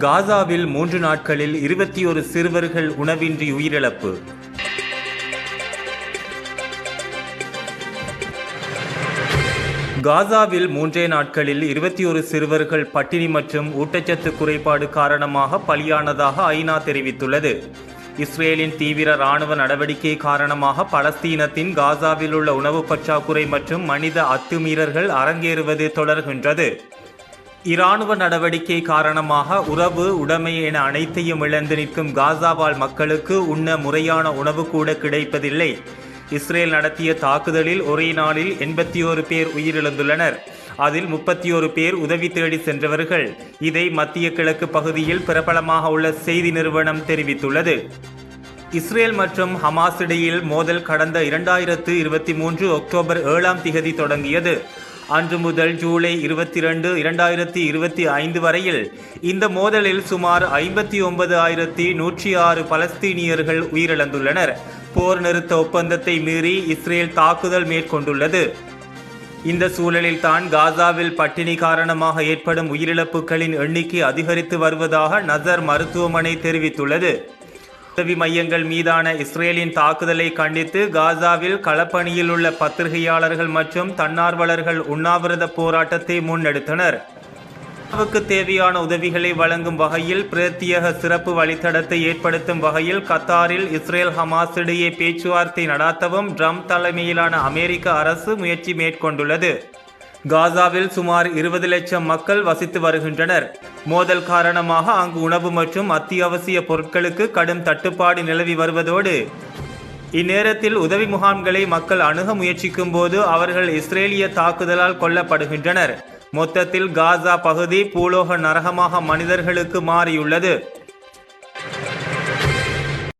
காசாவில் 3 நாட்களில் 21 சிறுவர்கள் உணவின்றி உயிரிழப்பு. காசாவில் 3 நாட்களில் 21 சிறுவர்கள் பட்டினி மற்றும் ஊட்டச்சத்து குறைபாடு காரணமாக பலியானதாக ஐநா தெரிவித்துள்ளது. இஸ்ரேலின் தீவிர இராணுவ நடவடிக்கை காரணமாக பலஸ்தீனத்தின் காசாவில் உள்ள உணவு பற்றாக்குறை மற்றும் மனித அத்துமீறல்கள் அரங்கேறுவது தொடர்கின்றது. இராணுவ நடவடிக்கை காரணமாக உறவு, உடைமை என அனைத்தையும் இழந்து நிற்கும் காசா வாழ் மக்களுக்கு உண்ண முறையான உணவு கூட கிடைப்பதில்லை. இஸ்ரேல் நடத்திய தாக்குதலில் ஒரே நாளில் 81 பேர் உயிரிழந்துள்ளனர். அதில் 31 பேர் உதவி தேடி சென்றவர்கள். இதை மத்திய கிழக்கு பகுதியில் பிரபலமாக உள்ள செய்தி நிறுவனம் தெரிவித்துள்ளது. இஸ்ரேல் மற்றும் ஹமாஸ் இடையில் மோதல் கடந்த 2023 அக்டோபர் 7 தொடங்கியது. அன்று முதல் ஜூலை 22, 2025 வரையில் இந்த மோதலில் சுமார் 59,106 பலஸ்தீனியர்கள் உயிரிழந்துள்ளனர். போர் நிறுத்த ஒப்பந்தத்தை மீறி இஸ்ரேல் தாக்குதல் மேற்கொண்டுள்ளது. இந்த சூழலில் தான் காசாவில் பட்டினி காரணமாக ஏற்படும் உயிரிழப்புகளின் எண்ணிக்கை அதிகரித்து வருவதாக நசர் மருத்துவமனை தெரிவித்துள்ளது. உதவி மையங்கள் மீதான இஸ்ரேலின் தாக்குதலை கண்டித்து காசாவில் களப்பணியில் உள்ள பத்திரிகையாளர்கள் மற்றும் தன்னார்வலர்கள் உண்ணாவிரத போராட்டத்தை முன்னெடுத்தனர். காசாவுக்கு தேவையான உதவிகளை வழங்கும் வகையில் பிரத்யேக சிறப்பு வழித்தடத்தை ஏற்படுத்தும் வகையில் கத்தாரில் இஸ்ரேல் ஹமாஸ் இடையே பேச்சுவார்த்தை நடாத்தவும் ட்ரம்ப் தலைமையிலான அமெரிக்க அரசு முயற்சி மேற்கொண்டுள்ளது. காசாவில் சுமார் 20 லட்சம் மக்கள் வசித்து வருகின்றனர். மோதல் காரணமாக அங்கு உணவு மற்றும் அத்தியாவசிய பொருட்களுக்கு கடும் தட்டுப்பாடு நிலவி வருவதோடு இந்நேரத்தில் உதவி முகாம்களை மக்கள் அணுக முயற்சிக்கும் போது அவர்கள் இஸ்ரேலிய தாக்குதலால் கொல்லப்படுகின்றனர். மொத்தத்தில் காசா பகுதி பூலோக நரகமாக மனிதர்களுக்கு மாறியுள்ளது.